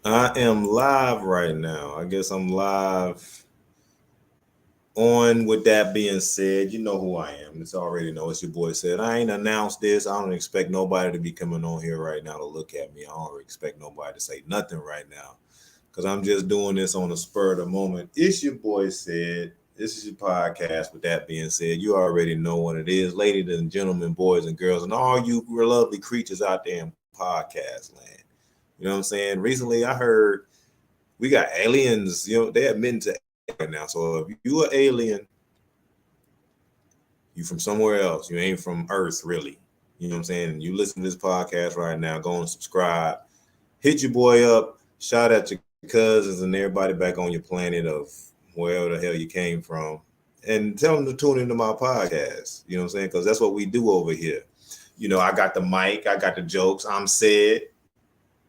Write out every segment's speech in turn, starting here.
I am live right now. I guess I'm live on. With that being said, you know who I am. It's already know. It's your boy said. I ain't announced this. I don't expect nobody to be coming on here right now to look at me. I don't expect nobody to say nothing right now because I'm just doing this on the spur of the moment. It's your boy said. This is your podcast. With that being said, you already know what it is, ladies and gentlemen, boys and girls, and all you lovely creatures out there in podcast land. You know what I'm saying? Recently, I heard we got aliens. They admitting to aliens right now. So if you are alien, you from somewhere else. You ain't from Earth, really. You know what I'm saying? You listen to this podcast right now. Go and subscribe. Hit your boy up. Shout out your cousins and everybody back on your planet of wherever the hell you came from, and tell them to tune into my podcast. You know what I'm saying? Because that's what we do over here. I got the mic. I got the jokes. I'm said.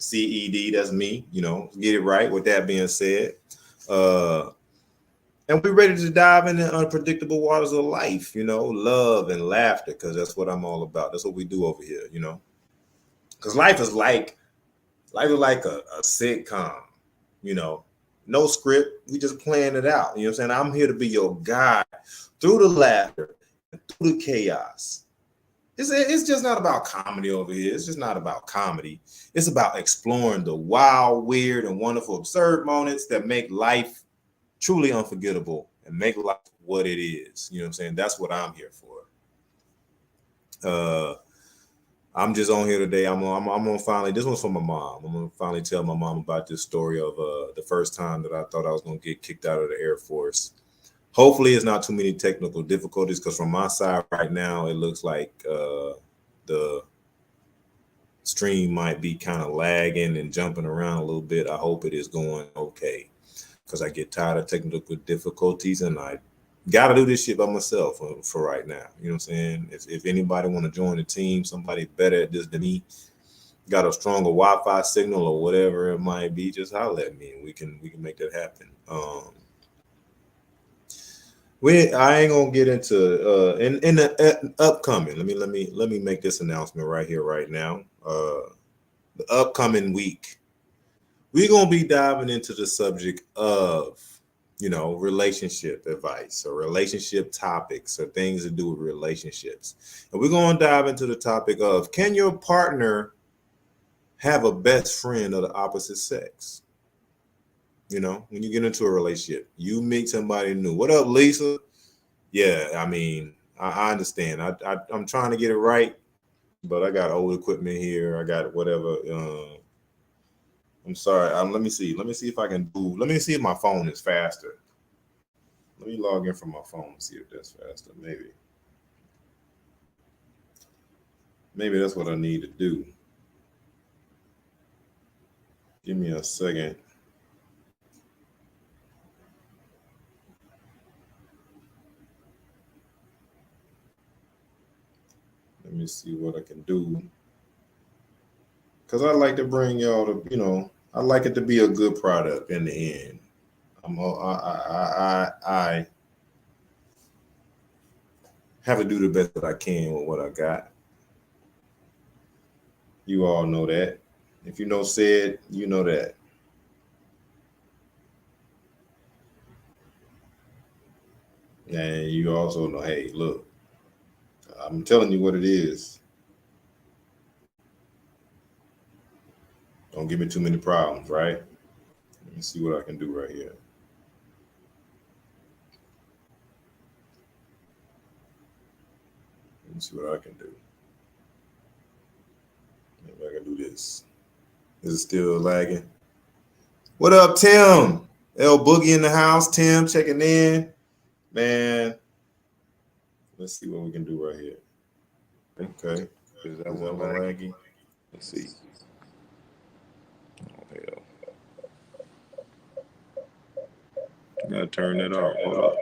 CED, that's me, get it right. With that being said, uh, and we're ready to dive into unpredictable waters of life, love and laughter, because that's what I'm all about. That's what we do over here. Because life is like a sitcom, you know, no script. We just playing it out. You know what I'm saying? I'm here to be your guide through the laughter and through the chaos. It's just not about comedy over here. It's just not about comedy. It's about exploring the wild, weird, and wonderful, absurd moments that make life truly unforgettable and make life what it is. You know what I'm saying? That's what I'm here for. I'm just on here today. I'm gonna finally. This one's for my mom. I'm gonna finally tell my mom about this story of the first time that I thought I was gonna get kicked out of the Air Force. Hopefully, it's not too many technical difficulties because from my side right now, it looks like the stream might be kind of lagging and jumping around a little bit. I hope it is going okay because I get tired of technical difficulties and I got to do this shit by myself for right now. You know what I'm saying? If anybody want to join the team, somebody better at this than me, got a stronger Wi-Fi signal or whatever it might be, just holler at me and we can make that happen. I ain't gonna get into in the upcoming. Let me make this announcement right here, right now. The upcoming week, we're gonna be diving into the subject of relationship advice or relationship topics or things to do with relationships, and we're gonna dive into the topic of can your partner have a best friend of the opposite sex? When you get into a relationship, you meet somebody new. What up, Lisa? Yeah, I mean, I understand. I'm trying to get it right, but I got old equipment here. I got whatever. I'm sorry. Let me see. Let me see if I can do. Let me see if my phone is faster. Let me log in from my phone and see if that's faster. Maybe that's what I need to do. Give me a second. Let me see what I can do. Cause I like to bring y'all to, I like it to be a good product in the end. I have to do the best that I can with what I got. You all know that. If you know said, you know that. And you also know, hey, look, I'm telling you what it is. Don't give me too many problems, right? Let me see what I can do right here. Let me see what I can do. Maybe I can do this. Is it still lagging? What up, Tim? L Boogie in the house. Tim checking in. Man, let's see what we can do right here. Okay. Is that one laggy? Let's see. Oh, hell. Gotta turn that off. Hold up.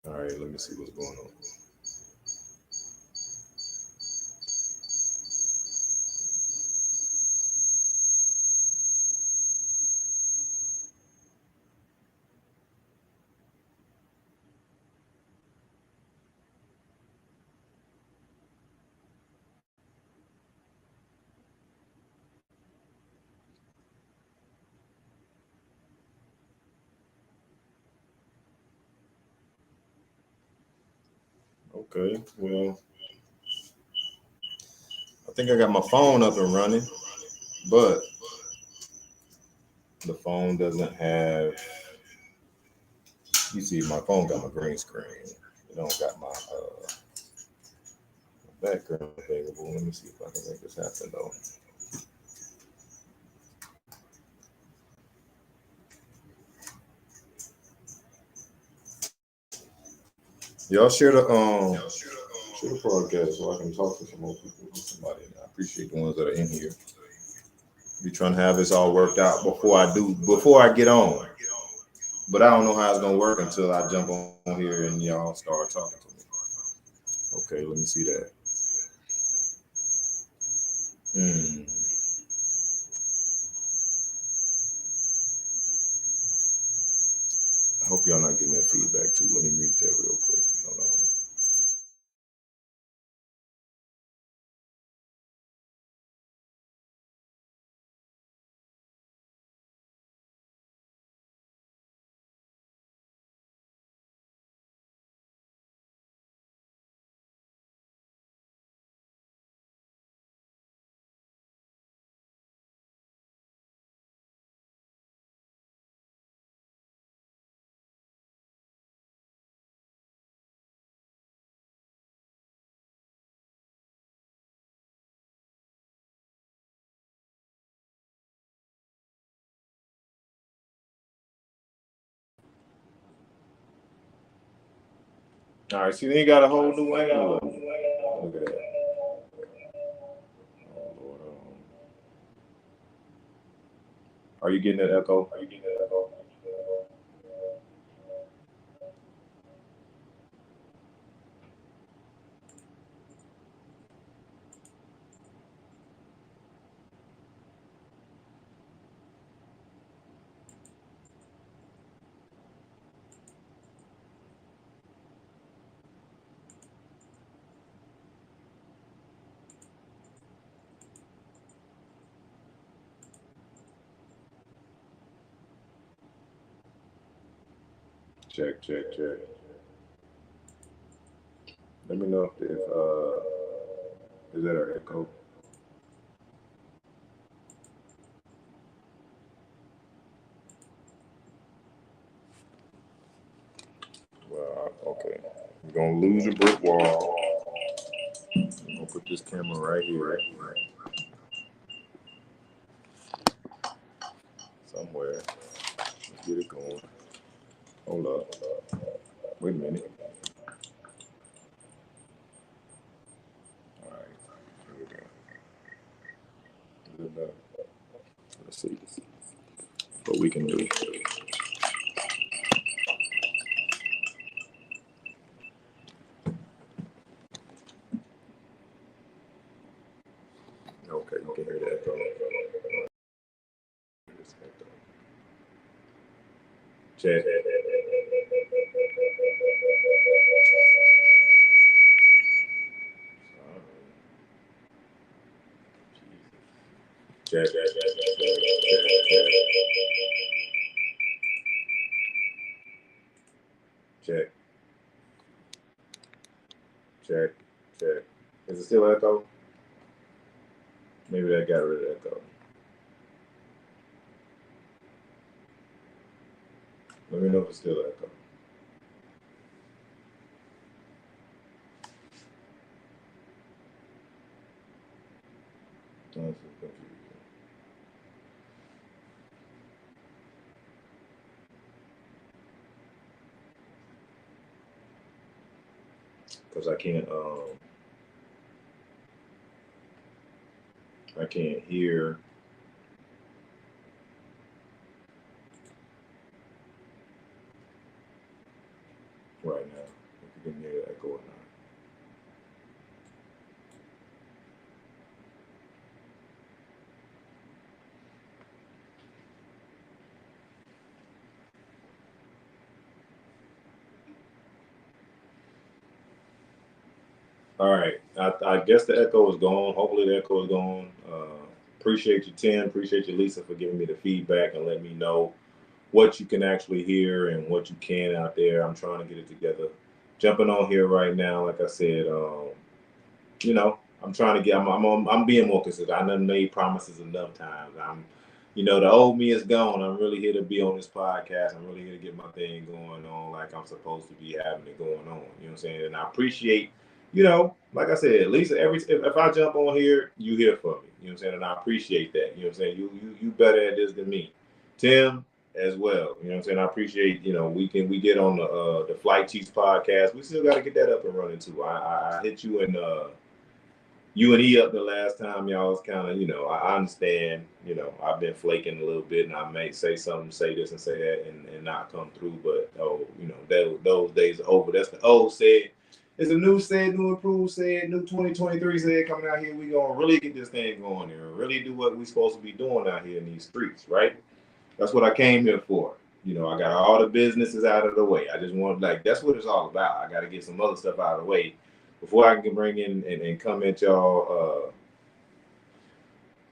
All right, let me see what's going on. Okay, well, I think I got my phone up and running, but the phone doesn't have. You see, my phone got my green screen. It don't got my background available. Let me see if I can make this happen though. Y'all share the podcast so I can talk to some more people. Somebody, I appreciate the ones that are in here. Be trying to have this all worked out before I get on. But I don't know how it's gonna work until I jump on here and y'all start talking to me. Okay, let me see that. Hmm. I hope y'all not getting that feedback too. Let me mute that real quick. Hold on. All right, see, then you got a whole new angle. Look at that. Oh, Lord. Are you getting that echo? Are you getting that echo? Check, check, check. Let me know if is that an echo? Well, okay. You're gonna lose your brick wall. I'm gonna put this camera right here, somewhere. Let's get it going. Hold up. Wait a minute. All right. Here we go. Good enough. Let's see what we can do. Okay, you can hear that echo. Check. Check. Check. Check. Check. Is it still echo? Maybe that got rid of echo. Let me know if it's still echo. Because I can't hear right now. If you can hear the echo or not. All right. I guess the echo is gone. Hopefully the echo is gone. Appreciate you, Tim. Appreciate you, Lisa, for giving me the feedback and letting me know what you can actually hear and what you can out there. I'm trying to get it together jumping on here right now. Like I said, you know, I'm trying to get. I'm being more consistent. I done made promises enough times. The old me is gone. I'm really here to be on this podcast. I'm really here to get my thing going on like I'm supposed to be having it going on. You know what I'm saying? And I appreciate, like I said, at least if I jump on here, you hear from me. You know what I'm saying? And I appreciate that. You know what I'm saying? You better at this than me, Tim, as well. You know what I'm saying? I appreciate. We get on the Flight Chiefs podcast. We still got to get that up and running too. I hit you and you and E up the last time. Y'all was kind of, I understand, I've been flaking a little bit and I may say something, say this and say that and not come through. But, those days are over. That's the old said. It's a new said, new improved said, new 2023 said coming out here. We going to really get this thing going here and really do what we supposed to be doing out here in these streets, right? That's what I came here for. I got all the businesses out of the way. I just want, that's what it's all about. I got to get some other stuff out of the way before I can bring in and come at y'all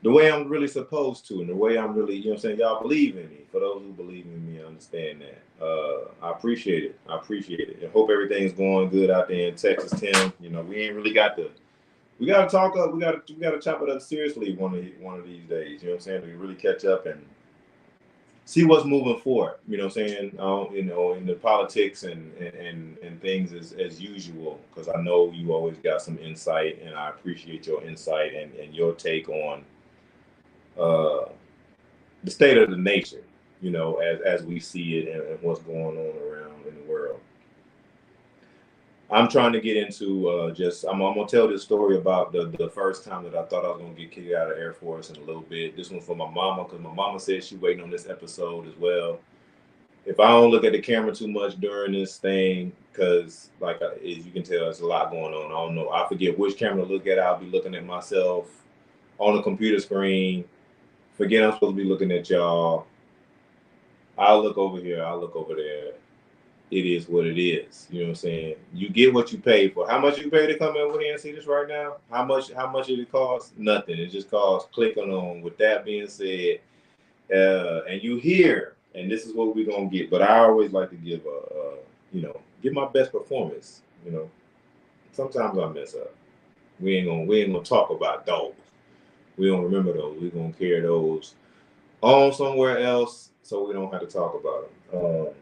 the way I'm really supposed to and the way I'm really, y'all believe in me. For those who believe in me, I understand that. I appreciate it. I hope everything's going good out there in Texas, Tim. We ain't really we got to talk up. We got to chop it up seriously one of these days. You know what I'm saying? We really catch up and see what's moving forward. You know what I'm saying? In the politics and things as usual, because I know you always got some insight, and I appreciate your insight and your take on the state of the nation, as we see it and what's going on around in the world. I'm trying to get into I'm gonna tell this story about the first time that I thought I was gonna get kicked out of Air Force in a little bit. This one's for my mama, because my mama said she's waiting on this episode as well. If I don't look at the camera too much during this thing, because as you can tell, there's a lot going on. I don't know. I forget which camera to look at. I'll be looking at myself on the computer screen. Forget I'm supposed to be looking at y'all. I'll look over here. I'll look over there. It is what it is. You know what I'm saying? You get what you pay for. How much you pay to come over here and see this right now? How much did it cost? Nothing. It just costs clicking on. With that being said, and you hear, and this is what we're gonna get. But I always like to give give my best performance. Sometimes I mess up. We ain't gonna talk about those. We don't remember those. We're gonna carry those on somewhere else, so we don't have to talk about them.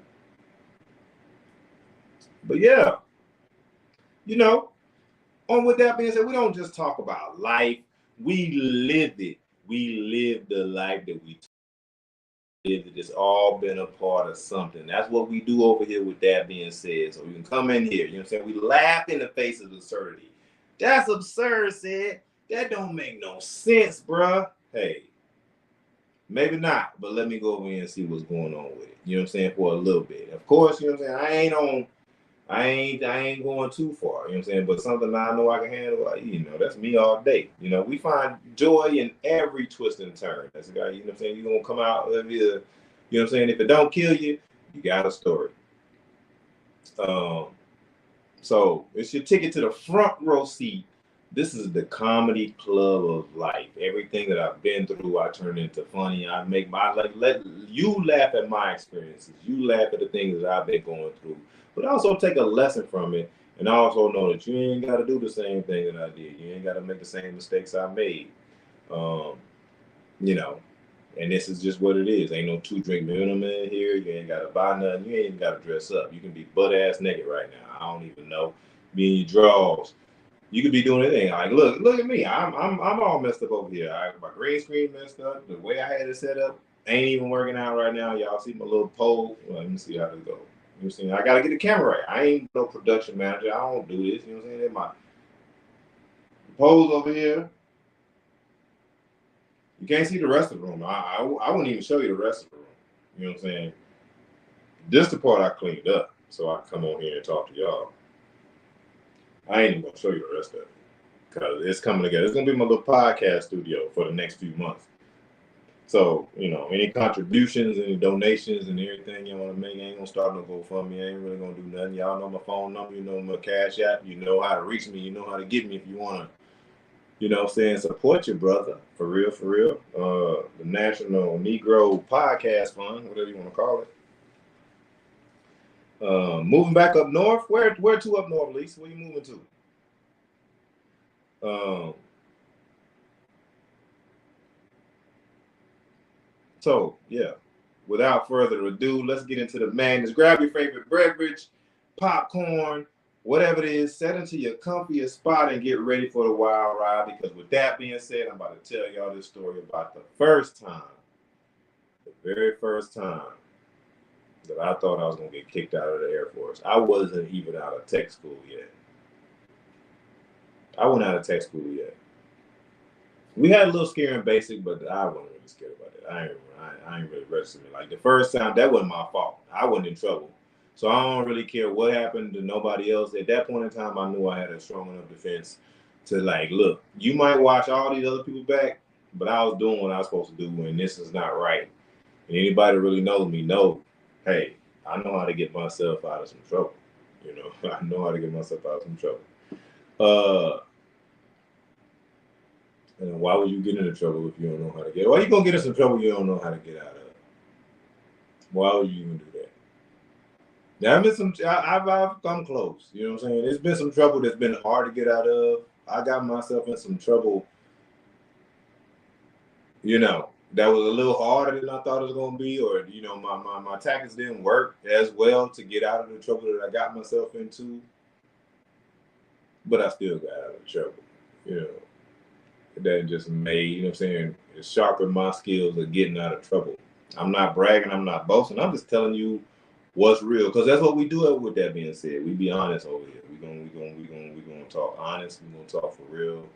But yeah, on with that being said, we don't just talk about life. We live it. We live the life that we live. It's all been a part of something. That's what we do over here with that being said. So you can come in here. You know what I'm saying? We laugh in the face of absurdity. That's absurd, said. That don't make no sense, bruh. Hey, maybe not, but let me go over here and see what's going on with it. You know what I'm saying? For a little bit. Of course, you know what I'm saying? I ain't going too far, you know what I'm saying? But something I know I can handle, that's me all day. We find joy in every twist and turn. That's the guy, you know what I'm saying? You're going to come out of here, you know what I'm saying? If it don't kill you, you got a story. So it's your ticket to the front row seat. This is the comedy club of life. Everything that I've been through, I turn into funny. I make let you laugh at my experiences. You laugh at the things that I've been going through. But also take a lesson from it, and also know that you ain't got to do the same thing that I did. You ain't got to make the same mistakes I made. And this is just what it is. Ain't no 2-drink minimum in here. You ain't got to buy nothing. You ain't even got to dress up. You can be butt-ass naked right now. I don't even know. Be in your drawers. You could be doing anything. Like, look at me. I'm all messed up over here. My green screen messed up. The way I had it set up ain't even working out right now. Y'all see my little pole? Well, let me see how this goes. You know what I'm saying? I gotta get the camera right. I ain't no production manager. I don't do this. You know what I'm saying? They're my poles over here. You can't see the rest of the room. I wouldn't even show you the rest of the room. You know what I'm saying? This the part I cleaned up, so I can come on here and talk to y'all. I ain't even gonna show you the rest of it because it's coming together. It's gonna be my little podcast studio for the next few months. So, any contributions, any donations, and everything you want to make, I ain't gonna start no GoFundMe. I ain't really gonna do nothing. Y'all know my phone number. You know my Cash App. You know how to reach me. You know how to get me if you want to, support your brother. For real, for real. The National Negro Podcast Fund, whatever you want to call it. Moving back up north. Where to up north, Lisa? Where you moving to? So yeah, without further ado, let's get into the madness. Grab your favorite beverage, popcorn, whatever it is, set into your comfiest spot and get ready for the wild ride. Because with that being said, I'm about to tell y'all this story about the very first time that I thought I was gonna get kicked out of the Air Force. I wasn't even out of tech school yet. I wasn't out of tech school yet. We had a little scare in basic, but I wasn't really scared about it. I ain't really registered it. Like the first time, that wasn't my fault. I wasn't in trouble. So I don't really care what happened to nobody else. At that point in time, I knew I had a strong enough defense to like, look, you might watch all these other people back, but I was doing what I was supposed to do, and this is not right. And anybody that really knows me know, hey, I know how to get myself out of some trouble. You know, I know how to get myself out of some trouble. And why would you get into trouble if you don't know how to get? Why you gonna get in some trouble you don't know how to get out of? Why would you even do that? There have been some. I've come close. You know what I'm saying? There's been some trouble that's been hard to get out of. I got myself in some trouble. You know, that was a little harder than I thought it was gonna be, or you know, my tactics didn't work as well to get out of the trouble that I got myself into. But I still got out of the trouble. You know. That just made, you know what I'm saying, it sharpened my skills of getting out of trouble. I'm not bragging, I'm not boasting, I'm just telling you what's real, because that's what we do. With that being said, we be honest over here. We gonna talk honest, we gonna talk for real.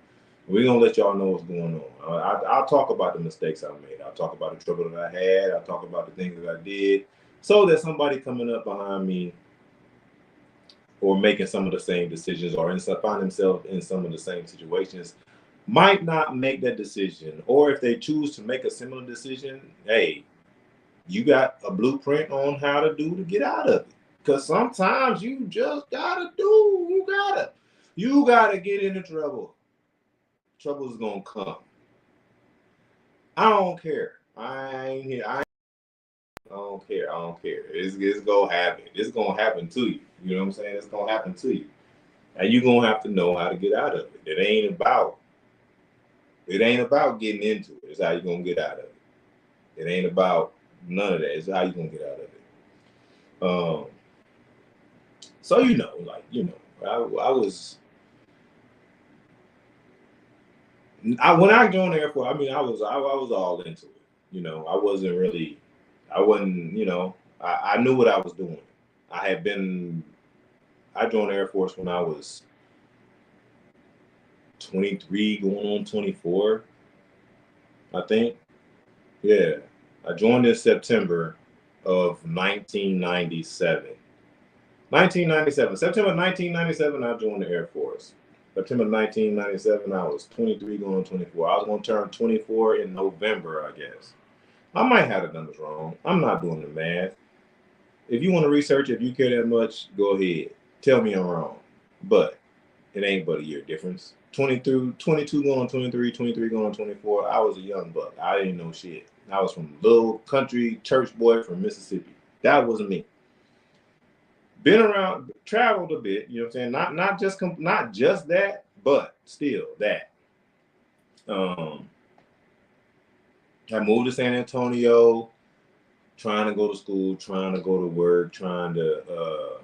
We're gonna let y'all know what's going on. I'll talk about the mistakes I made. I'll talk about the trouble that I had. I'll talk about the things that I did, so that somebody coming up behind me or making some of the same decisions or find themselves in some of the same situations might not make that decision, or if they choose to make a similar decision, hey, you got a blueprint on how to do to get out of it. Because sometimes you just you gotta get into trouble. Trouble's gonna come. I don't care. I don't care. It's gonna happen. It's gonna happen to you. You know what I'm saying? It's gonna happen to you, and you're gonna have to know how to get out of it. It ain't about getting into it. It's how you're going to get out of it. It ain't about none of that. It's how you're going to get out of it. So, you know, I was, when I joined the Air Force, I mean, I was all into it. You know, I wasn't, you know, I knew what I was doing. I joined the Air Force when I was 23 going on 24, I think. Yeah, I joined in September of 1997. September 1997, I joined the Air Force. September 1997, I was 23 going on 24. I was going to turn 24 in November, I guess. I might have the numbers wrong. I'm not doing the math. If you want to research, if you care that much, go ahead. Tell me I'm wrong. But it ain't but a year difference. 22 going on 23, 23 going on 24. I was a young buck. I didn't know shit. I was from a little country church boy from Mississippi. That wasn't me. Been around, traveled a bit, you know what I'm saying? Not just that, but still that. I moved to San Antonio, trying to go to school, trying to go to work, trying to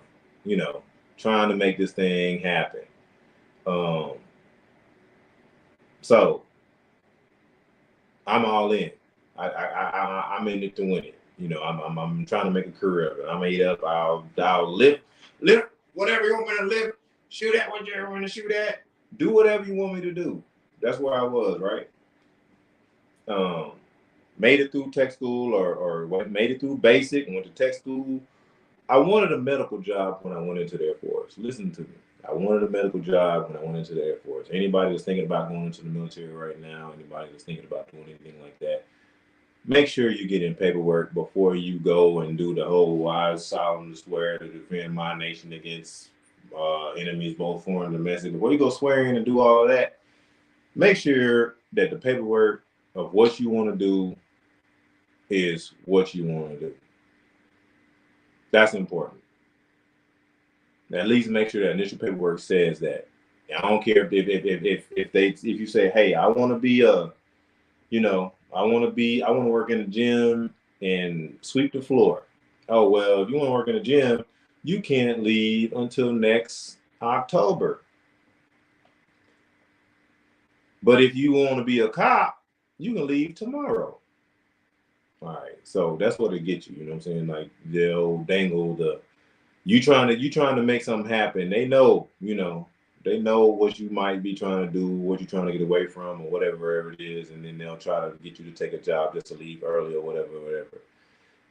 make this thing happen. So I'm all in. I'm in it to win it. You know, I'm trying to make a career of it. I'm ate up. I'll lift whatever you want me to lift. Shoot at what you want to shoot at. Do whatever you want me to do. That's where I was, right? Made it through tech school or made it through basic, went to tech school. I wanted a medical job when I went into the Air Force. Listen to me. I wanted a medical job when I went into the Air Force. Anybody that's thinking about going into the military right now, anybody that's thinking about doing anything like that, make sure you get in paperwork before you go and do the whole I solemnly swear to defend my nation against enemies, both foreign and domestic. Before you go swear in and do all of that, make sure that the paperwork of what you want to do is what you want to do. That's important. At least make sure that initial paperwork says that. I don't care if you say, hey, I want to be I want to work in the gym and sweep the floor. Oh well, if you want to work in the gym, you can't leave until next October. But if you want to be a cop, you can leave tomorrow. All right, so that's what it gets you. You know what I'm saying? Like they'll dangle the you trying to make something happen. They know, they know what you might be trying to do, what you're trying to get away from, or whatever it is, and then they'll try to get you to take a job just to leave early or whatever.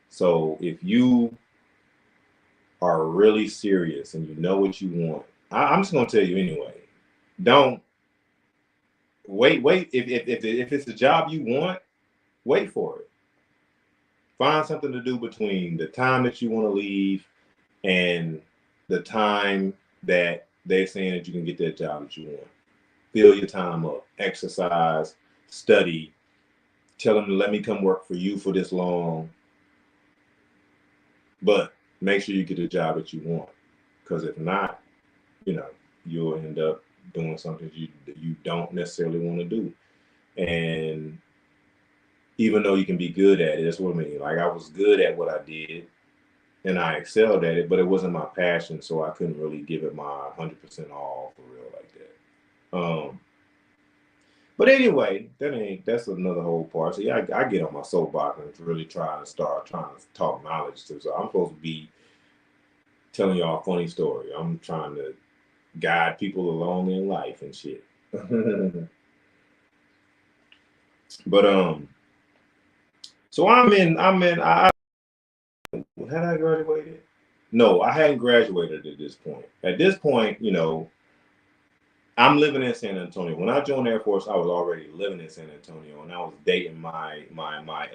So if you are really serious and you know what you want, I'm just gonna tell you anyway. Don't wait. If it's the job you want, wait for it. Find something to do between the time that you want to leave and the time that they're saying that you can get that job that you want. Fill your time up, exercise, study, tell them to let me come work for you for this long. But make sure you get the job that you want. Because if not, you'll end up doing something you don't necessarily want to do. And even though you can be good at it, that's what I mean. Like I was good at what I did and I excelled at it, but it wasn't my passion, so I couldn't really give it my 100% all for real like that. But anyway, that's another whole part. So yeah, I get on my soapbox and really trying to talk knowledge to. So I'm supposed to be telling y'all a funny story. I'm trying to guide people along in life and shit. But so had I graduated? No, I hadn't graduated at this point. At this point, I'm living in San Antonio. When I joined the Air Force, I was already living in San Antonio, and I was dating my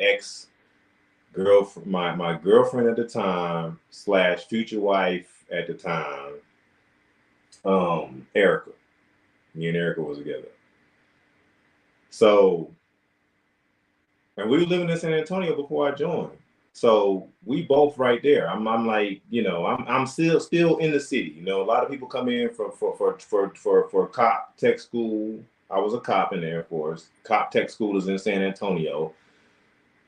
ex girlfriend, my girlfriend at the time / future wife at the time, Erica. Me and Erica was together. So, and we were living in San Antonio before I joined. So we both right there. I'm like, I'm still in the city. A lot of people come in for cop tech school. I was a cop in the Air Force. Cop tech school is in San Antonio.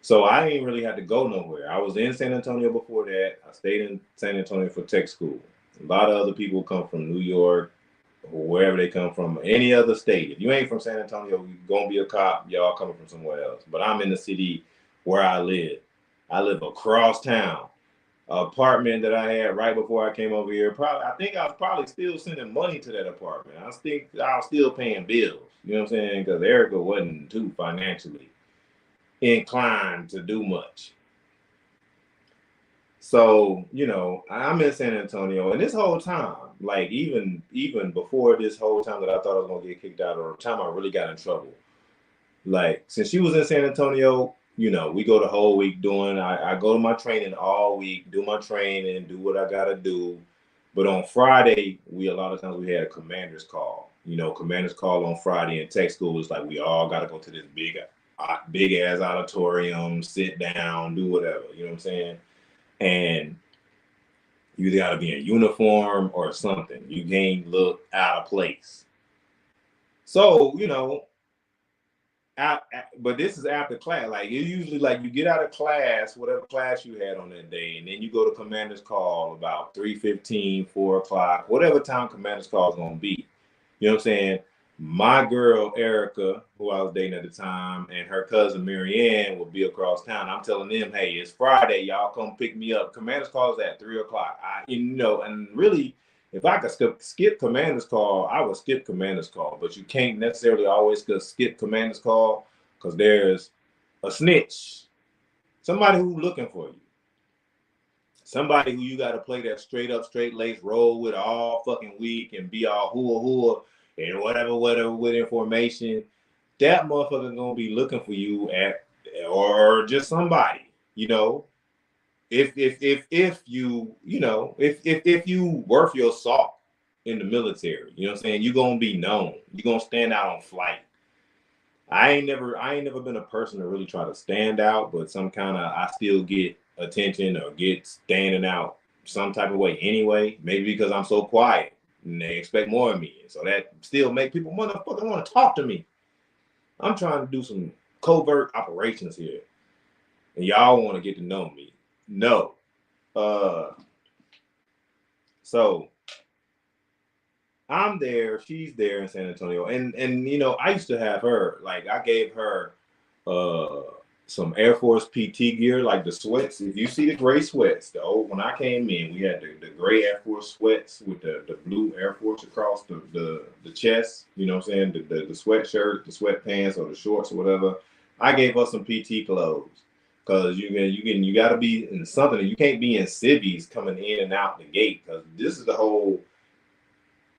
So I ain't really had to go nowhere. I was in San Antonio before that. I stayed in San Antonio for tech school. A lot of other people come from New York, or wherever they come from, any other state. If you ain't from San Antonio, you're gonna be a cop. Y'all coming from somewhere else. But I'm in the city where I live. I live across town. Apartment that I had right before I came over here. I think I was probably still sending money to that apartment. I was still paying bills. You know what I'm saying? Because Erica wasn't too financially inclined to do much. So, I'm in San Antonio, and this whole time, like even before this whole time that I thought I was gonna get kicked out, or the time I really got in trouble, like since she was in San Antonio, we go the whole week I go to my training all week, do my training, do what I gotta do. But on Friday, a lot of times we had a commander's call. Commander's call on Friday in tech school is like we all gotta go to this big ass auditorium, sit down, do whatever. You know what I'm saying? And you either got to be in uniform or something. You can't look out of place. So, but this is after class. Like it usually like you get out of class, whatever class you had on that day, and then you go to commander's call about 3:15, 4 o'clock, whatever time commander's call is gonna be. You know what I'm saying? My girl Erica, who I was dating at the time, and her cousin Marianne will be across town. I'm telling them, hey, it's Friday, y'all come pick me up. Commander's call is at 3 o'clock. And really, if I could skip commander's call, I would skip commander's call. But you can't necessarily always skip commander's call because there's a snitch, somebody who's looking for you, somebody who you got to play that straight lace role with all fucking week and be all hoo and whatever with information. That motherfucker gonna be looking for you or just somebody, if you worth your salt in the military, you know what I'm saying, you're gonna be known. You're gonna stand out on flight. I ain't never been a person to really try to stand out, but I still get attention or get standing out some type of way anyway. Maybe because I'm so quiet and they expect more of me. So that still make people motherfucking want to talk to me. I'm trying to do some covert operations here. And y'all want to get to know me. No. So I'm there, she's there in San Antonio. And you know, I used to have her, like I gave her some Air Force PT gear, like the sweats. If you see the gray sweats, the old when I came in, we had the gray Air Force sweats with the blue Air Force across the chest, you know what I'm saying? The sweatshirt, the sweatpants or the shorts or whatever. I gave her some PT clothes. Cause you gotta be in something. You can't be in civvies coming in and out the gate. Cause this is the whole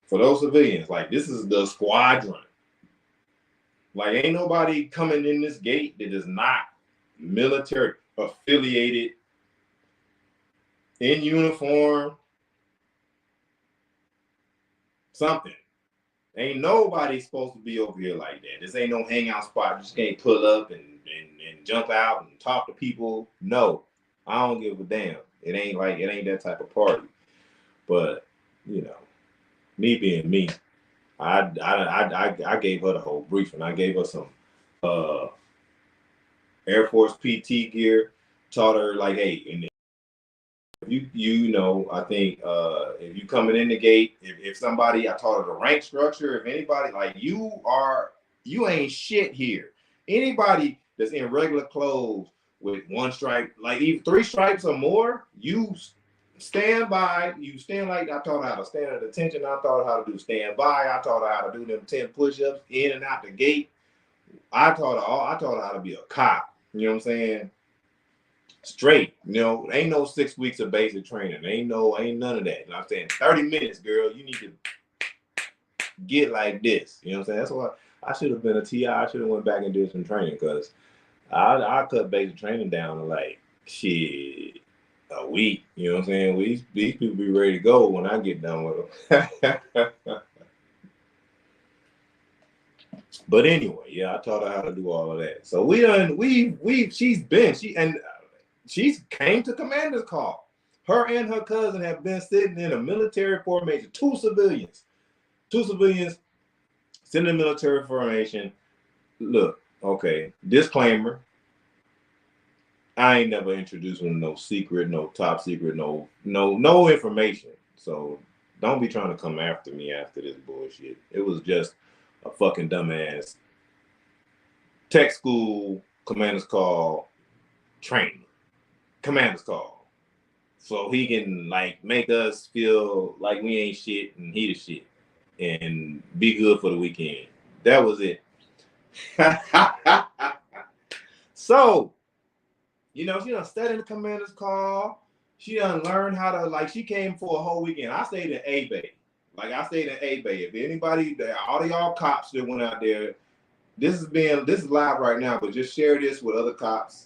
for those civilians, like this is the squadron. Like ain't nobody coming in this gate that is not military affiliated in uniform. Something. Ain't nobody supposed to be over here like that. This ain't no hangout spot. You just can't pull up and jump out and talk to people. No, I don't give a damn. It ain't that type of party. But you know, me being me, I gave her the whole briefing. I gave her some Air Force PT gear. Taught her like, hey, and you know, I think if you coming in the gate, if somebody, I taught her the rank structure. If anybody like you ain't shit here. Anybody that's in regular clothes with one stripe, like even 3 stripes or more, you stand by. You stand like I taught her how to stand at attention. I taught her how to do stand by. I taught her how to do them 10 push-ups in and out the gate. I taught her how to be a cop. You know what I'm saying? Straight, you know, ain't no 6 weeks of basic training. Ain't none of that. You know what I'm saying? 30 minutes, girl, you need to get like this. You know what I'm saying? That's why I should have been a TI. I should have went back and did some training because I cut basic training down to like shit a week. You know what I'm saying? These people be ready to go when I get done with them. But anyway, yeah, I taught her how to do all of that. So she's came to commander's call. Her and her cousin have been sitting in a military formation. Two civilians sitting in military formation. Look, okay, disclaimer. I ain't never introduced them to no secret, no top secret, no information. So don't be trying to come after me after this bullshit. It was just a fucking dumbass tech school commander's call training. Commander's call. So he can like make us feel like we ain't shit and he the shit and be good for the weekend. That was it. So, you know, she done studied the commander's call. She done learned how to, like, she came for a whole weekend. I stayed in A-Bay. Like, I stayed in A-Bay. If anybody, all of y'all cops that went out there, this is live right now, but just share this with other cops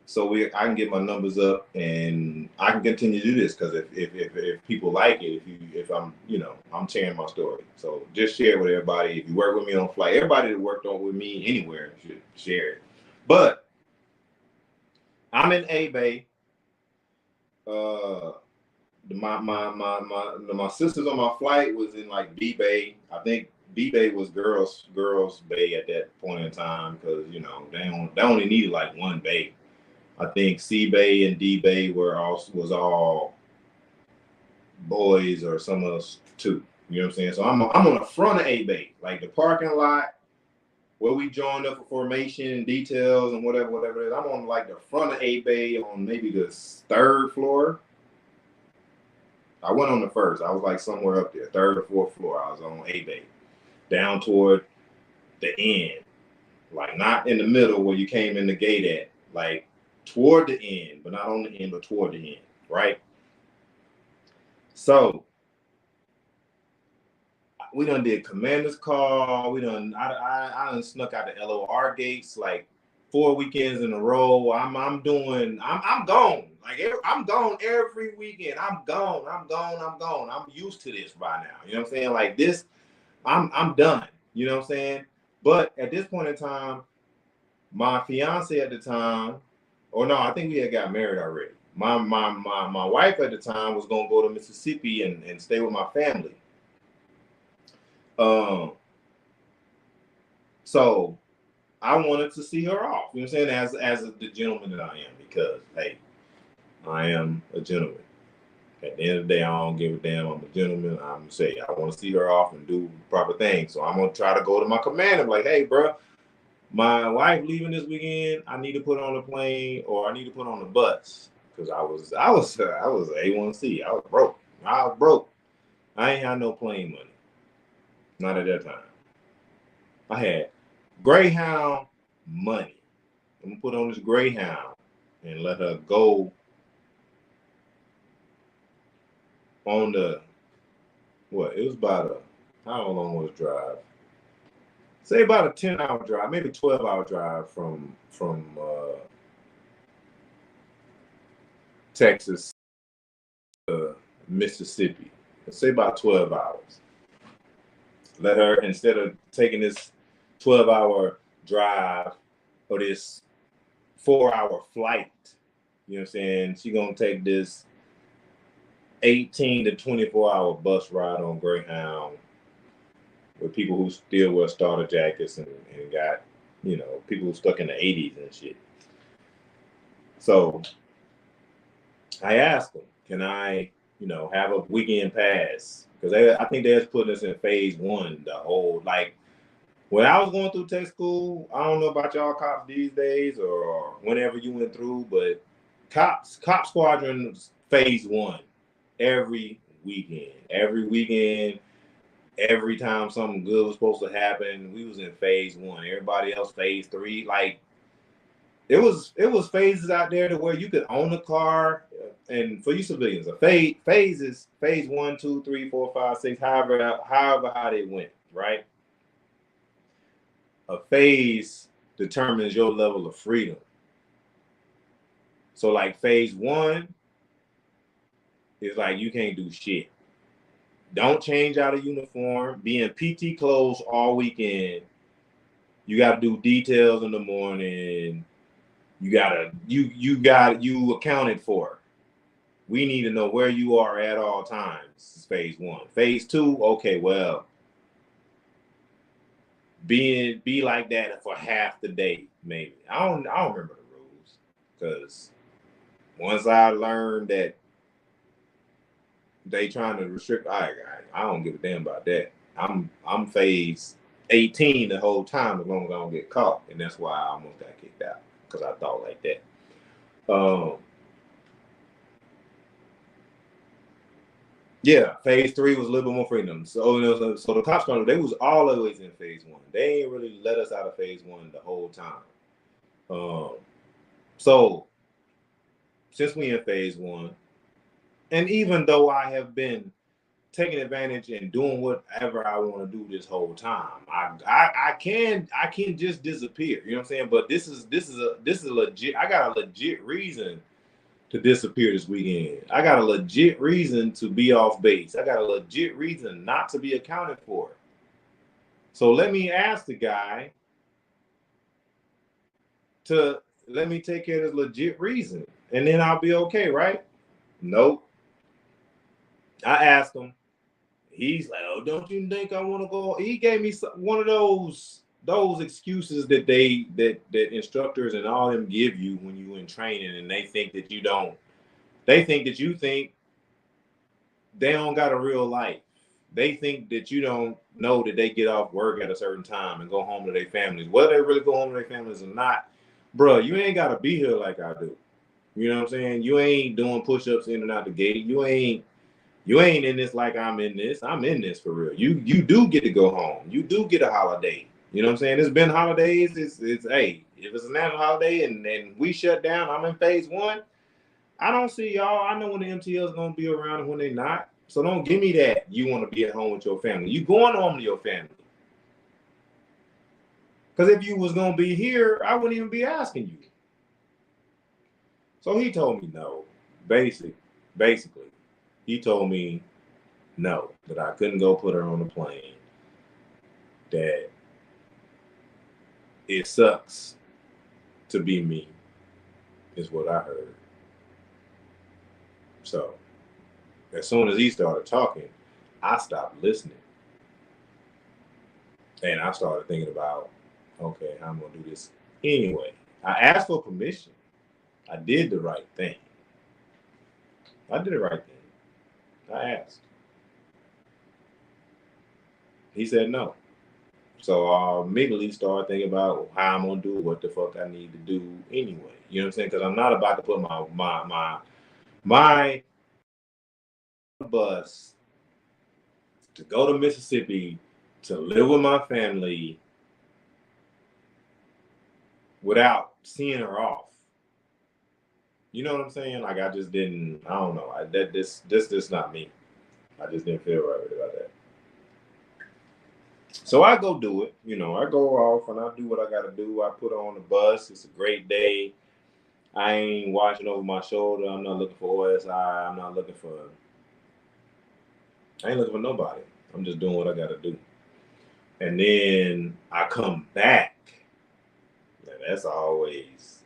so I can get my numbers up and I can continue to do this because if people like it, if I'm, you know, I'm sharing my story. So just share it with everybody. If you work with me on flight, everybody that worked on with me anywhere should share it. But I'm in A-Bay. My sisters on my flight was in like B-Bay. I think B-Bay was girls bay at that point in time because, you know, they only needed like one bay. I think C-Bay and D-Bay was all boys or some of us too. You know what I'm saying? So I'm on the front of A-Bay, like the parking lot where we joined up for formation and details and whatever it is. I'm on like the front of A-Bay on maybe the 3rd floor. I went on the 1st. I was like somewhere up there, 3rd or 4th floor. I was on A-Bay, down toward the end, like not in the middle where you came in the gate at, like toward the end, but not on the end, but toward the end, right? So we done did commander's call. I done snuck out the LOR gates like 4 weekends in a row. I'm gone. Like I'm gone every weekend. I'm gone. I'm used to this by now. You know what I'm saying? Like this, I'm done. You know what I'm saying? But at this point in time, my fiance at the time, or no, I think we had got married already. My wife at the time was gonna go to Mississippi and stay with my family. So I wanted to see her off. You know what I'm saying? As the gentleman that I am, because hey, I am a gentleman. At the end of the day, I don't give a damn. I'm a gentleman. I'm say I want to see her off and do proper things. So I'm gonna try to go to my commander, like, hey, bro, my wife leaving this weekend. I need to put on a plane or I need to put on a bus because I was A1C. I was broke. I ain't had no plane money. Not at that time. I had Greyhound money. I'm gonna put on this Greyhound and let her go on the what? It was about how long was the drive? Say about a 10-hour drive, maybe 12-hour drive from Texas to Mississippi. Let's say about 12 hours. Let her, instead of taking this 12-hour drive or this 4-hour flight, you know what I'm saying? She's gonna take this 18 to 24-hour bus ride on Greyhound with people who still wear starter jackets and got, you know, people who stuck in the 80s and shit. So I asked them, can I, you know, have a weekend pass? Because I think they're putting us in phase one, the whole, like, when I was going through tech school, I don't know about y'all cops these days or whenever you went through, but cop squadron phase one every weekend. Every time something good was supposed to happen, we was in phase one. Everybody else phase three. Like it was phases out there to where you could own a car, and for you civilians, a phase is phase 1, 2, 3, 4, 5, 6, however how they went, right? A phase determines your level of freedom. So like phase one is like you can't do shit. Don't change out of uniform. Be in PT clothes all weekend. You got to do details in the morning. You accounted for. We need to know where you are at all times. This is phase one. Phase two, okay, well, be like that for half the day, maybe. I don't remember the rules because once I learned that they trying to restrict, I don't give a damn about that. I'm phase 18 the whole time as long as I don't get caught, and that's why I almost got kicked out because I thought like that. Yeah, phase three was a little bit more freedom. So the cops, they was always in phase one. They ain't really let us out of phase one the whole time. So since we in phase one, and even though I have been taking advantage and doing whatever I want to do this whole time, I can just disappear. You know what I'm saying? But this is a legit. I got a legit reason to disappear this weekend. I got a legit reason to be off base. I got a legit reason not to be accounted for. So let me ask the guy to let me take care of this legit reason, and then I'll be okay, right? Nope. I asked him. He's like, "Oh, don't you think I want to go?" He gave me one of those excuses that that instructors and all them give you when you in training, and they think that you don't. They think that you think they don't got a real life. They think that you don't know that they get off work at a certain time and go home to their families. Whether they really go home to their families or not, bro, you ain't got to be here like I do. You know what I'm saying? You ain't doing push-ups in and out the gate. You ain't in this like I'm in this. I'm in this for real. You do get to go home. You do get a holiday. You know what I'm saying? It's been holidays. It's hey, if it's a national holiday and we shut down, I'm in phase one. I don't see y'all. I know when the MTL is gonna be around and when they're not. So don't give me that you want to be at home with your family. You going home to your family. Because if you was gonna be here, I wouldn't even be asking you. So he told me no. Basically, he told me no, that I couldn't go put her on a plane. That it sucks to be me, is what I heard. So as soon as he started talking, I stopped listening. And I started thinking about, okay, I'm going to do this anyway. I asked for permission. I did the right thing. I did the right thing. I asked. He said no. So I immediately started thinking about how I'm going to do what the fuck I need to do anyway. You know what I'm saying? Because I'm not about to put my bus to go to Mississippi to live with my family without seeing her off. You know what I'm saying? Like I just didn't. I don't know. This not me. I just didn't feel right about that. So I go do it. You know, I go off and I do what I got to do. I put on the bus. It's a great day. I ain't watching over my shoulder. I'm not looking for OSI. I'm not looking for. I ain't looking for nobody. I'm just doing what I got to do. And then I come back. And that's always.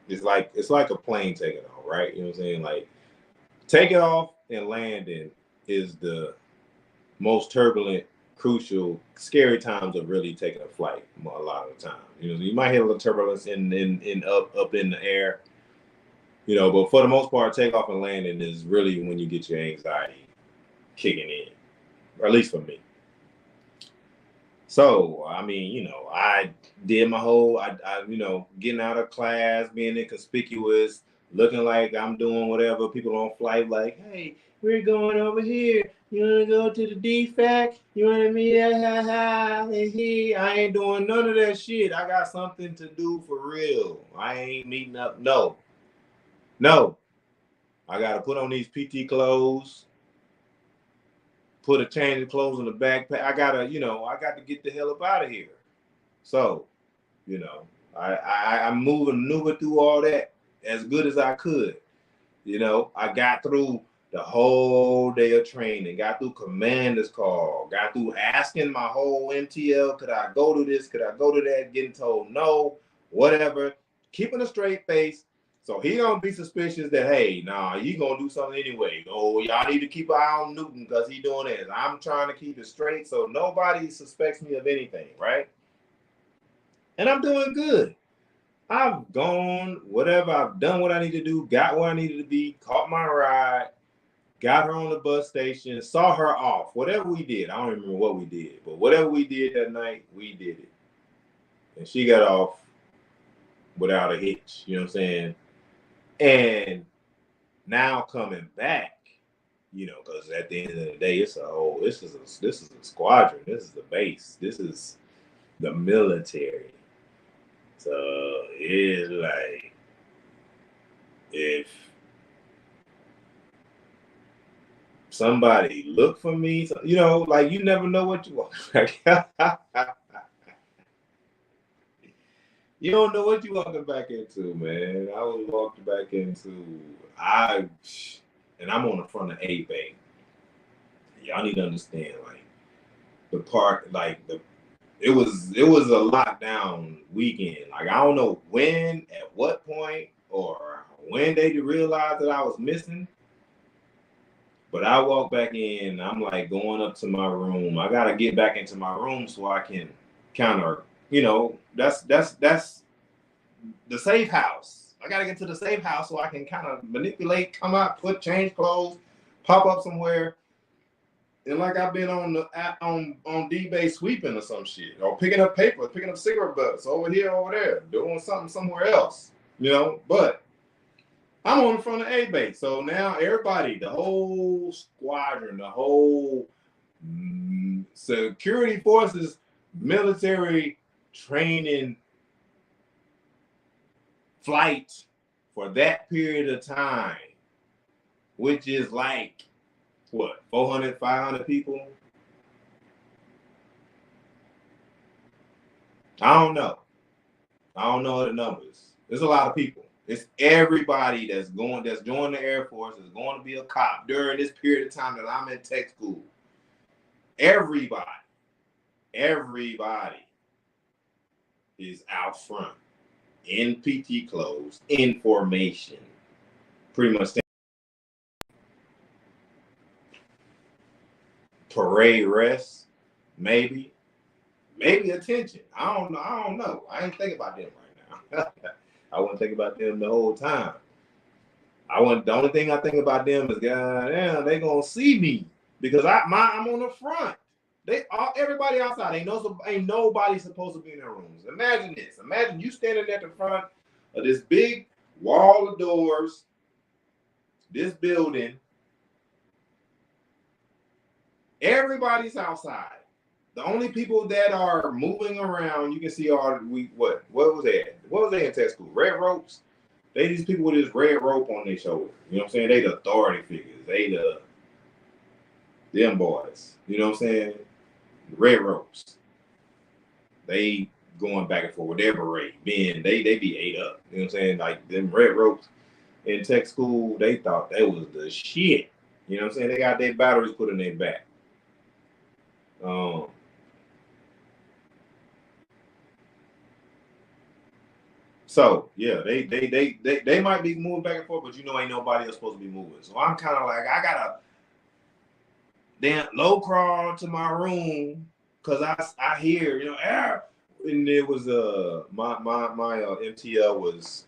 It's like a plane taking off, right? You know what I'm saying? Like taking off and landing is the most turbulent, crucial, scary times of really taking a flight. A lot of the time, you know, you might hit a little turbulence in up in the air, you know, but for the most part, takeoff and landing is really when you get your anxiety kicking in, or at least for me. So, I mean, you know, I did my whole, you know, getting out of class, being inconspicuous, looking like I'm doing whatever. People on flight like, hey, we're going over here. You want to go to the DFAC? You want to meet I ain't doing none of that shit. I got something to do for real. I ain't meeting up. No. I got to put on these PT clothes. Put a change of clothes in the backpack. I got to get the hell up out of here. So, you know, I'm maneuver through all that as good as I could. You know, I got through the whole day of training, got through commander's call, got through asking my whole MTL, could I go to this? Could I go to that? Getting told no, whatever. Keeping a straight face. So he gonna be suspicious that, hey, nah, you gonna do something anyway. Oh, y'all need to keep an eye on Newton because he doing this. I'm trying to keep it straight so nobody suspects me of anything, right? And I'm doing good. I've gone, whatever, I've done what I need to do, got where I needed to be, caught my ride, got her on the bus station, saw her off. Whatever we did, I don't remember what we did, but whatever we did that night, we did it. And she got off without a hitch, you know what I'm saying? And now coming back, you know, because at the end of the day, this is a squadron, this is the base, this is the military. So it's like if somebody look for me, you know, like you never know what you want. You don't know what you walking back into, man. I was walking back into and I'm on the front of A Bay. Y'all need to understand, like the park, like it was a lockdown weekend. Like I don't know when, at what point, or when they realized that I was missing. But I walk back in, I'm like going up to my room. I gotta get back into my room so I can kind of, you know, that's the safe house. I gotta get to the safe house so I can kind of manipulate, come out, change clothes, pop up somewhere. And like I've been on D-Bay sweeping or some shit, or picking up paper, picking up cigarette butts over here, over there, doing something somewhere else, you know. But I'm on the front of A-Bay, so now everybody, the whole squadron, the whole security forces, military training flight for that period of time, which is like what, 400, 500 people? I don't know the numbers. There's a lot of people. It's everybody that's joining the Air Force, is going to be a cop during this period of time that I'm in tech school. Everybody is out front in PT clothes, in formation. pretty much parade rest, maybe attention. I don't know. I ain't thinking about them right now. I wouldn't think about them the whole time. The only thing I think about them is, goddamn, they gonna see me because I'm on the front. Everybody outside ain't nobody supposed to be in their rooms. Imagine this. Imagine you standing at the front of this big wall of doors, this building. Everybody's outside. The only people that are moving around, you can see what was that? What was they in tech school? Red ropes. These people with this red rope on their shoulder. You know what I'm saying? They the authority figures. They them boys. You know what I'm saying? Red ropes. They going back and forth with their beret. They be ate up. You know what I'm saying? Like them red ropes in tech school, they thought they was the shit. You know what I'm saying? They got their batteries put in their back. So yeah, they might be moving back and forth, but ain't nobody else supposed to be moving. So I'm kind of like, I gotta damn low crawl to my room because I hear and it was my MTL was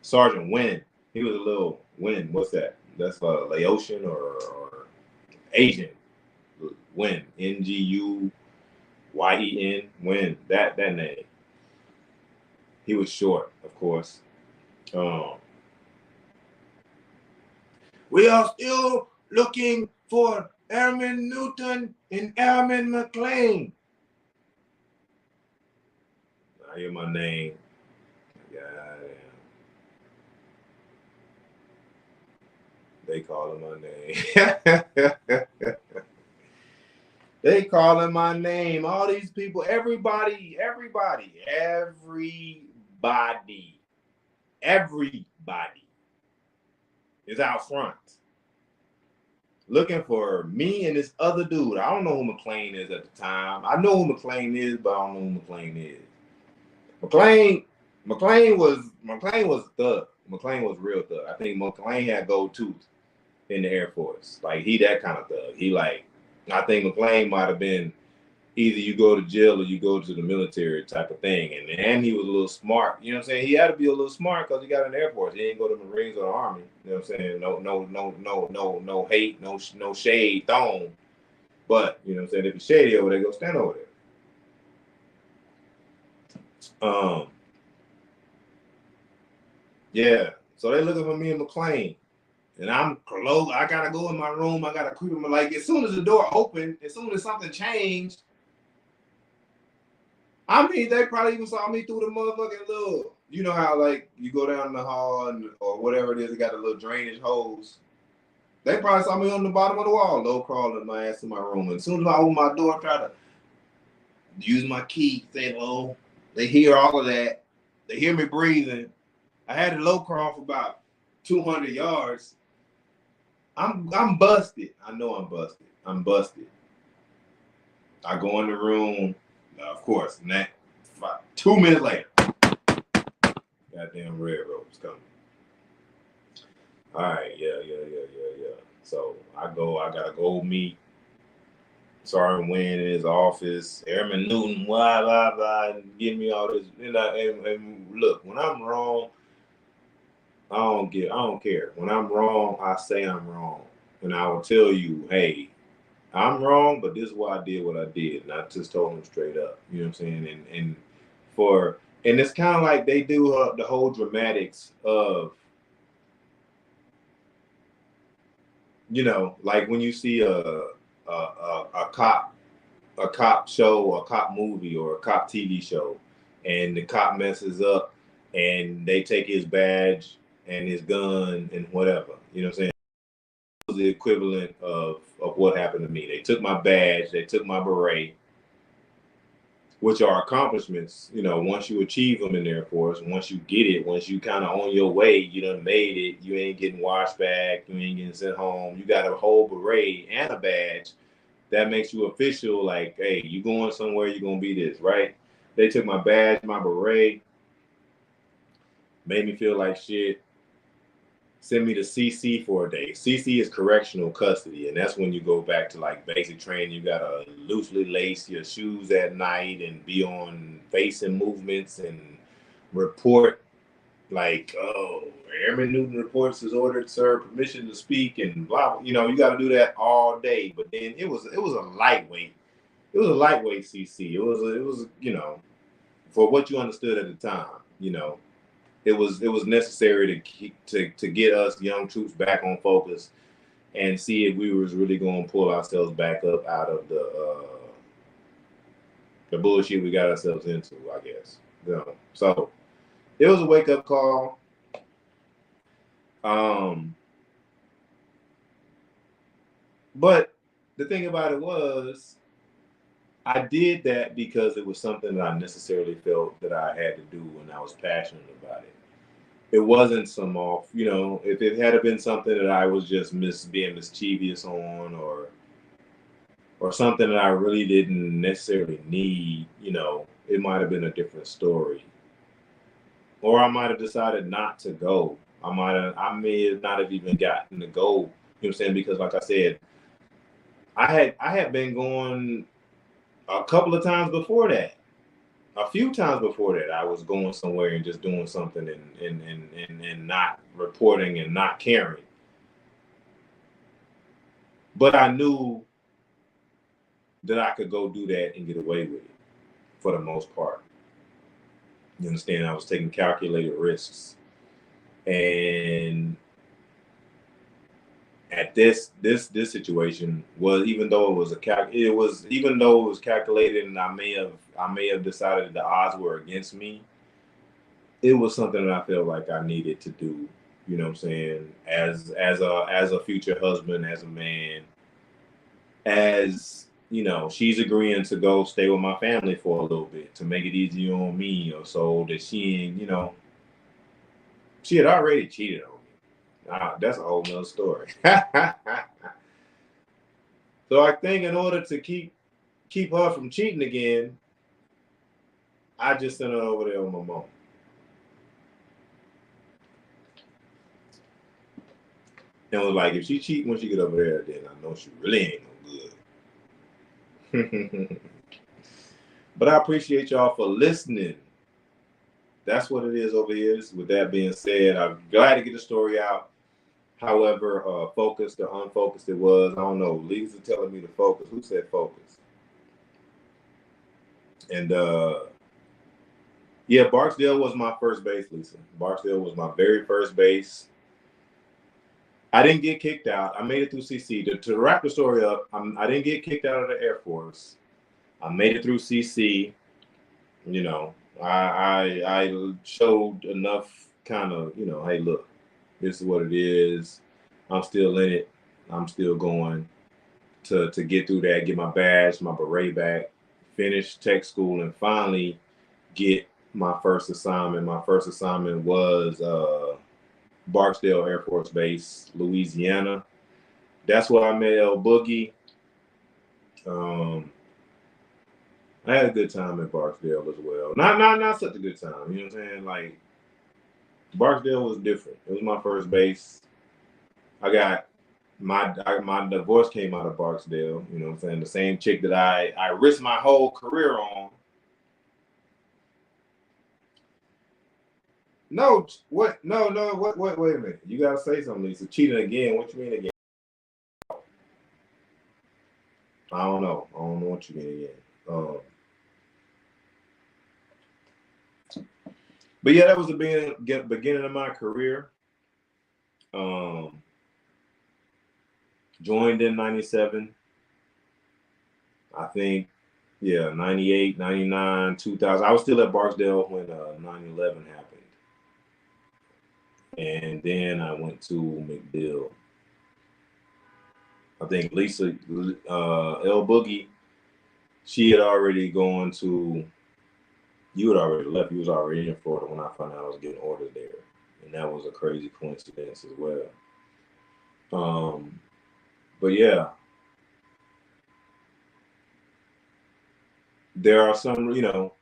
Sergeant Wynn. He was a little Wynn. What's that? That's Laotian or Asian Wynn. NGUYEN Wynn. That name. He was short, of course. We are still looking for Airman Newton and Airman McLean. I hear my name. Goddamn. They calling my name. They calling my name. All these people, everybody is out front looking for me and this other dude. I don't know who McLean is at the time. I know who McLean is, but I don't know who McLean is. McLean was thug. McLean was real thug. I think McLean had gold tooth in the Air Force. Like he that kind of thug. I think McLean might have been either you go to jail or you go to the military type of thing. And he was a little smart. You know what I'm saying? He had to be a little smart because he got in the Air Force. He didn't go to the Marines or the Army. You know what I'm saying? No hate, no shade thrown. But, you know what I'm saying? If it's shady over there, go stand over there. Yeah. So they looking for me and McLean. And I'm close. I gotta go in my room. I gotta creep him. Like as soon as the door opened, as soon as something changed, I mean, they probably even saw me through the motherfucking little, you know how like you go down the hall or whatever it is, it got a little drainage hose. They probably saw me on the bottom of the wall, low crawling my ass to my room. And as soon as I open my door, try to use my key, say hello. They hear all of that. They hear me breathing. I had to low crawl for about 200 yards. I'm busted. I know I'm busted. I'm busted. I go in the room. Of course, 2 minutes later, goddamn red ropes coming. All right, yeah. So I gotta go meet Sergeant Wynn in his office, Airman Newton, blah, blah, blah, and give me all this. And look, when I'm wrong, I don't care. When I'm wrong, I say I'm wrong. And I will tell you, hey, I'm wrong, but this is why I did what I did. And I just told him straight up. You know what I'm saying? And it's kind of like they do the whole dramatics of, like when you see a cop show or a cop movie or a cop TV show, and the cop messes up and they take his badge and his gun and whatever. You know what I'm saying? It was the equivalent of what happened to me. They took my badge, they took my beret, which are accomplishments. Once you achieve them in the Air Force, once you get it, once you kind of on your way, you done made it. You ain't getting washed back, you ain't getting sent home. You got a whole beret and a badge. That makes you official, like, hey, you going somewhere, you're going to be this, right? They took my badge, my beret, made me feel like shit, send me to CC for a day. CC is correctional custody, and that's when you go back to like basic training. You gotta loosely lace your shoes at night and be on facing movements and report like, oh, Airman Newton reports is ordered, sir, permission to speak, and blah. You know, you got to do that all day. But then it was a lightweight. It was a lightweight CC. It was you know, for what you understood at the time. You know, it was necessary to keep to get us young troops back on focus and see if we was really going to pull ourselves back up out of the bullshit we got ourselves into. I guess. You know, so it was a wake up call. But the thing about it was, I did that because it was something that I necessarily felt that I had to do and I was passionate about it. It wasn't some off, you know, if it had been something that I was just being mischievous on or something that I really didn't necessarily need, you know, it might have been a different story. Or I might have decided not to go. I may have not have even gotten to go, you know what I'm saying? Because like I said, I had been going a couple of times before that. A few times before that, I was going somewhere and just doing something and not reporting and not caring. But I knew that I could go do that and get away with it for the most part. You understand? I was taking calculated risks. And at this situation was, even though it was calculated and I may have decided the odds were against me, it was something that I felt like I needed to do, you know what I'm saying, as a future husband, as a man, as you know, she's agreeing to go stay with my family for a little bit to make it easier on me, or so that she ain't, you know, she had already cheated on me. That's a whole nother story. So I think in order to keep her from cheating again, I just sent her over there with my mom. And was like, if she cheat when she get over there, then I know she really ain't no good. But I appreciate y'all for listening. That's what it is over here. With that being said, I'm glad to get the story out. However, focused or unfocused it was, I don't know. Lisa telling me to focus. Who said focus? And yeah, Barksdale was my first base, Lisa. Barksdale was my very first base. I didn't get kicked out. I made it through CC. To wrap the story up, I didn't get kicked out of the Air Force. I made it through CC. You know, I showed enough kind of, you know, hey, look, this is what it is. I'm still in it. I'm still going to get through that, get my badge, my beret back, finish tech school, and finally get my first assignment. My first assignment was Barksdale Air Force Base, Louisiana. That's where I met El Boogie. I had a good time at Barksdale as well. Not such a good time. You know what I'm saying? Like, Barksdale was different. It was my first base. I got my divorce came out of Barksdale. You know what I'm saying? The same chick that I risked my whole career on. No, what? No, what? Wait a minute. You gotta say something, Lisa. Cheating again? What you mean again? I don't know. I don't know what you mean again. But yeah, that was the beginning of my career. Joined in 97. I think, yeah, 98, 99, 2000. I was still at Barksdale when 9/11 happened. And then I went to MacDill. I think Lisa, El Boogie, she had already gone to, you had already left. You was already in Florida when I found out I was getting orders there. And that was a crazy coincidence as well. But yeah, there are some, you know,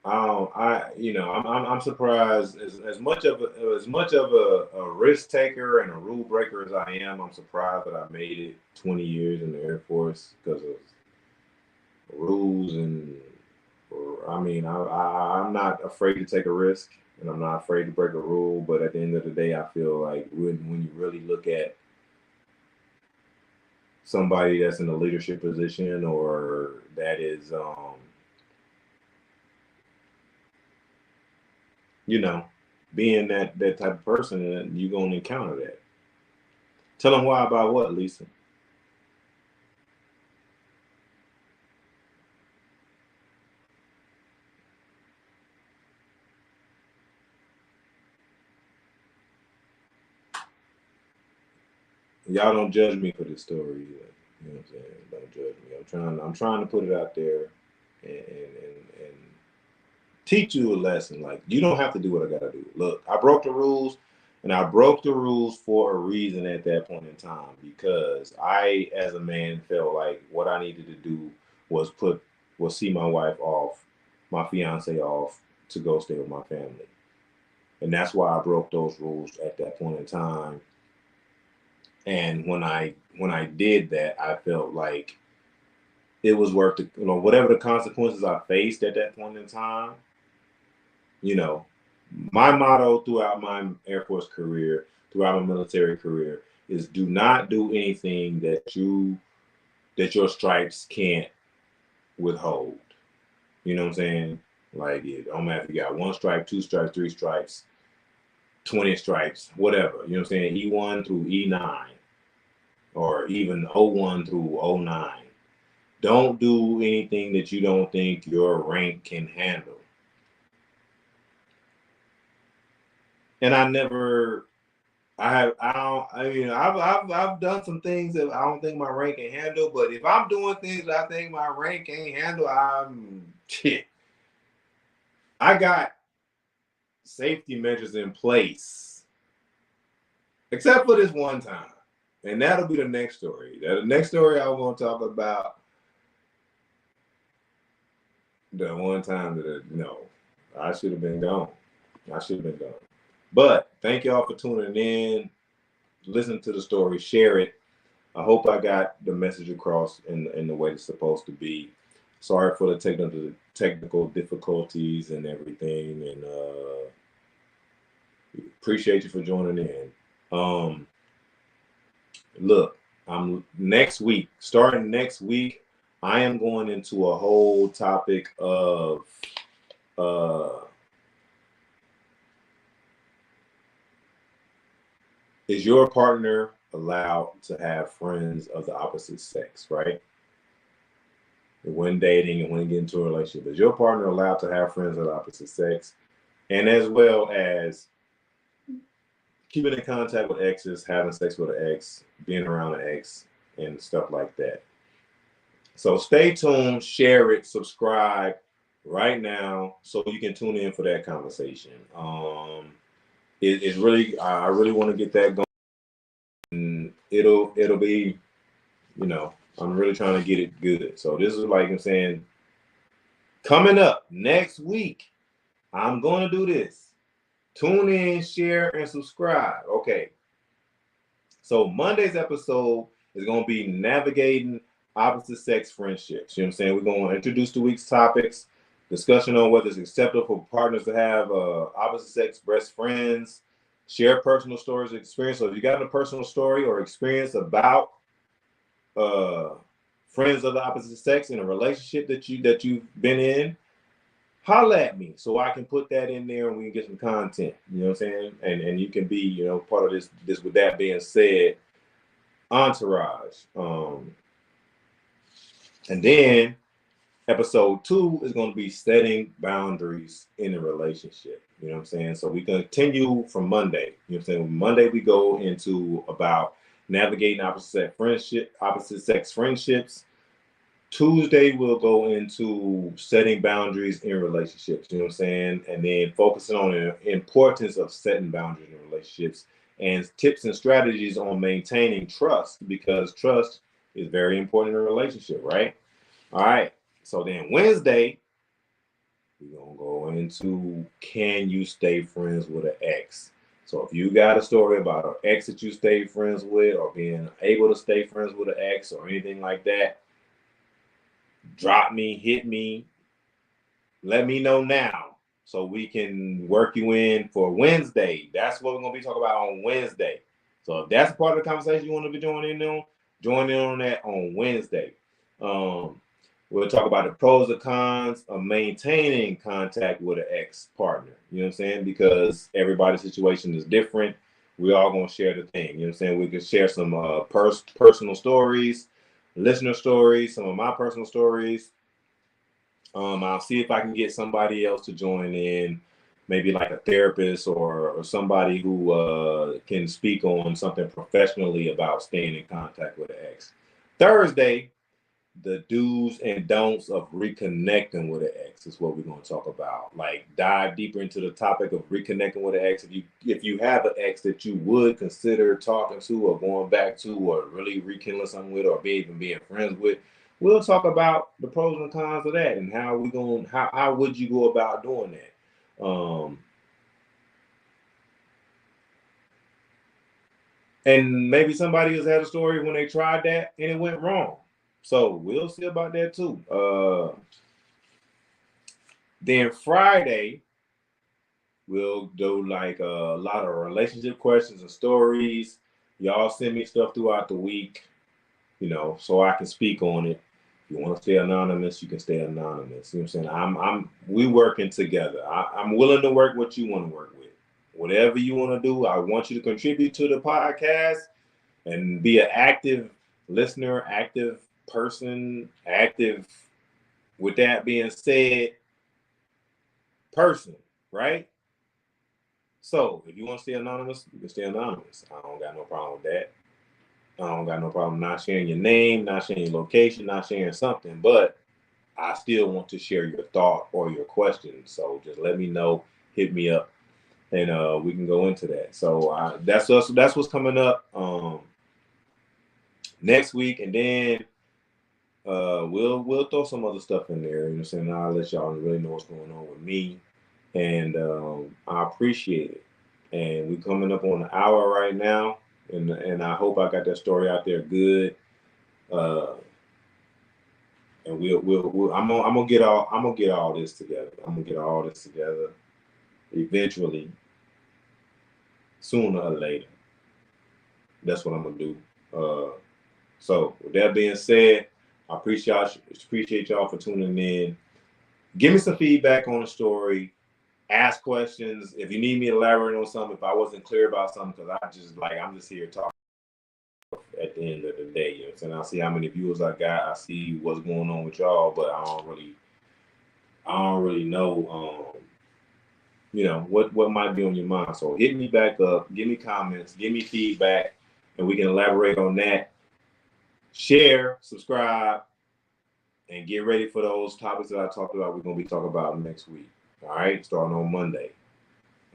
I I'm surprised as much of a risk taker and a rule breaker as I am. I'm surprised that I made it 20 years in the Air Force because of rules I'm not afraid to take a risk and I'm not afraid to break a rule. But at the end of the day, I feel like when you really look at somebody that's in a leadership position or that is being that type of person, and you're gonna encounter that. Tell them why about what, Lisa? Y'all don't judge me for this story either. You know what I'm saying? Don't judge me. I'm trying to put it out there and teach you a lesson. Like, you don't have to do what I gotta do. Look, I broke the rules, and I broke the rules for a reason at that point in time because I, as a man, felt like what I needed to do was see my wife off, my fiance off, to go stay with my family, and that's why I broke those rules at that point in time. And when I did that, I felt like it was worth it. Whatever the consequences I faced at that point in time. You know, my motto throughout my Air Force career, throughout my military career, is do not do anything that your stripes can't withhold. You know what I'm saying? Like, it don't matter if you got 1 stripe, 2 stripes, 3 stripes, 20 stripes, whatever. You know what I'm saying? E1 through E9, or even O1 through O9. Don't do anything that you don't think your rank can handle. And I've done some things that I don't think my rank can handle, but if I'm doing things that I think my rank can't handle, I'm shit. I got safety measures in place, except for this one time, and that'll be the next story. The next story I want to talk about, the one time that I should have been gone. But thank y'all for tuning in. Listen to the story, share it. I hope I got the message across in the way it's supposed to be. Sorry for the technical difficulties and everything, and appreciate you for joining in. Look, starting next week, I am going into a whole topic of is your partner allowed to have friends of the opposite sex, right? When dating and when you get into a relationship, is your partner allowed to have friends of the opposite sex? And as well as keeping in contact with exes, having sex with an ex, being around an ex, and stuff like that. So stay tuned, share it, subscribe right now so you can tune in for that conversation. It's really, I really want to get that going. And it'll be, I'm really trying to get it good. So this is, like I'm saying, coming up next week, I'm going to do this. Tune in, share, and subscribe. Okay. So Monday's episode is going to be navigating opposite sex friendships. You know what I'm saying? We're going to introduce the week's topics, discussion on whether it's acceptable for partners to have opposite sex best friends, share personal stories of experience. So if you got a personal story or experience about friends of the opposite sex in a relationship that you've been in, holla at me so I can put that in there and we can get some content. You know what I'm saying? And you can be, part of this. With that being said, entourage. And then episode 2 is going to be setting boundaries in a relationship. You know what I'm saying? So we continue from Monday. You know what I'm saying? Monday we go into about navigating opposite sex friendships. Tuesday we'll go into setting boundaries in relationships. You know what I'm saying? And then focusing on the importance of setting boundaries in relationships and tips and strategies on maintaining trust, because trust is very important in a relationship, right? All right. So then Wednesday, We're gonna go into, can you stay friends with an ex? So if you got a story about an ex that you stayed friends with, or being able to stay friends with an ex, or anything like that, drop me, hit me, let me know now so we can work you in for Wednesday. That's what we're gonna be talking about on Wednesday. So if that's part of the conversation you want to be joining in on, join in on that on Wednesday. Um, we'll talk about the pros and cons of maintaining contact with an ex partner. You know what I'm saying? Because everybody's situation is different. We all gonna share the thing. You know what I'm saying? We can share some personal stories, listener stories, some of my personal stories. I'll see if I can get somebody else to join in, maybe like a therapist or somebody who can speak on something professionally about staying in contact with an ex. Thursday, the do's and don'ts of reconnecting with an ex is what we're going to talk about. Like, dive deeper into the topic of reconnecting with an ex. If you have an ex that you would consider talking to or going back to or really rekindling something with, or even being friends with, we'll talk about the pros and cons of that, and how would you go about doing that. And maybe somebody has had a story when they tried that and it went wrong. So we'll see about that too. Then Friday, we'll do like a lot of relationship questions and stories. Y'all send me stuff throughout the week, so I can speak on it. If you want to stay anonymous, you can stay anonymous. You know what I'm saying? We working together. I'm willing to work what you want to work with. Whatever you want to do, I want you to contribute to the podcast and be an active listener, active person, active, with that being said, person, right? So if you want to stay anonymous, you can stay anonymous. I don't got no problem with that. I don't got no problem not sharing your name, not sharing your location, not sharing something, but I still want to share your thought or your question. So just let me know, hit me up, and we can go into that. So that's us. That's what's coming up next week, and then we'll throw some other stuff in there. You know what I'm saying? I'll let y'all really know what's going on with me, and I appreciate it. And we're coming up on an hour right now, and I hope I got that story out there good. Uh, and I'm gonna get all this together. I'm gonna get all this together eventually, sooner or later. That's what I'm gonna do. So with that being said, I appreciate y'all for tuning in. Give me some feedback on the story. Ask questions. If you need me to elaborate on something, if I wasn't clear about something, because I'm just here talking at the end of the day. You know what I'm saying? I see how many viewers I got. I see what's going on with y'all, but I don't really know what might be on your mind. So hit me back up, give me comments, give me feedback, and we can elaborate on that. Share, subscribe, and get ready for those topics that I talked about. We're gonna be talking about next week. All right, starting on Monday.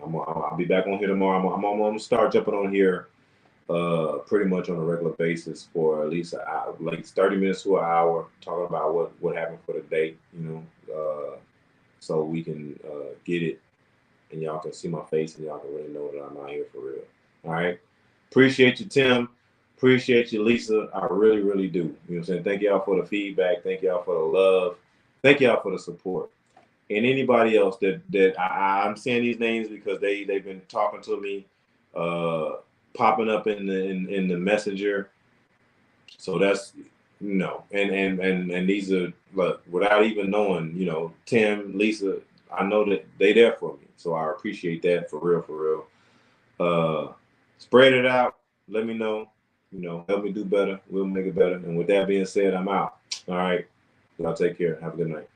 I'll be back on here tomorrow. I'm gonna start jumping on here pretty much on a regular basis for at least an hour, like 30 minutes to an hour, talking about what happened for the day, so we can get it, and y'all can see my face, and y'all can really know that I'm out here for real. All right. Appreciate you, Tim. Appreciate you, Lisa. I really, really do. You know what I'm saying? Thank y'all for the feedback. Thank y'all for the love. Thank y'all for the support. And anybody else that I'm saying these names because they've been talking to me, popping up in the messenger. So that's and these are, look, without even knowing, Tim, Lisa, I know that they there for me. So I appreciate that for real, for real. Spread it out. Let me know. Help me do better. We'll make it better. And with that being said, I'm out. All right. Y'all take care. Have a good night.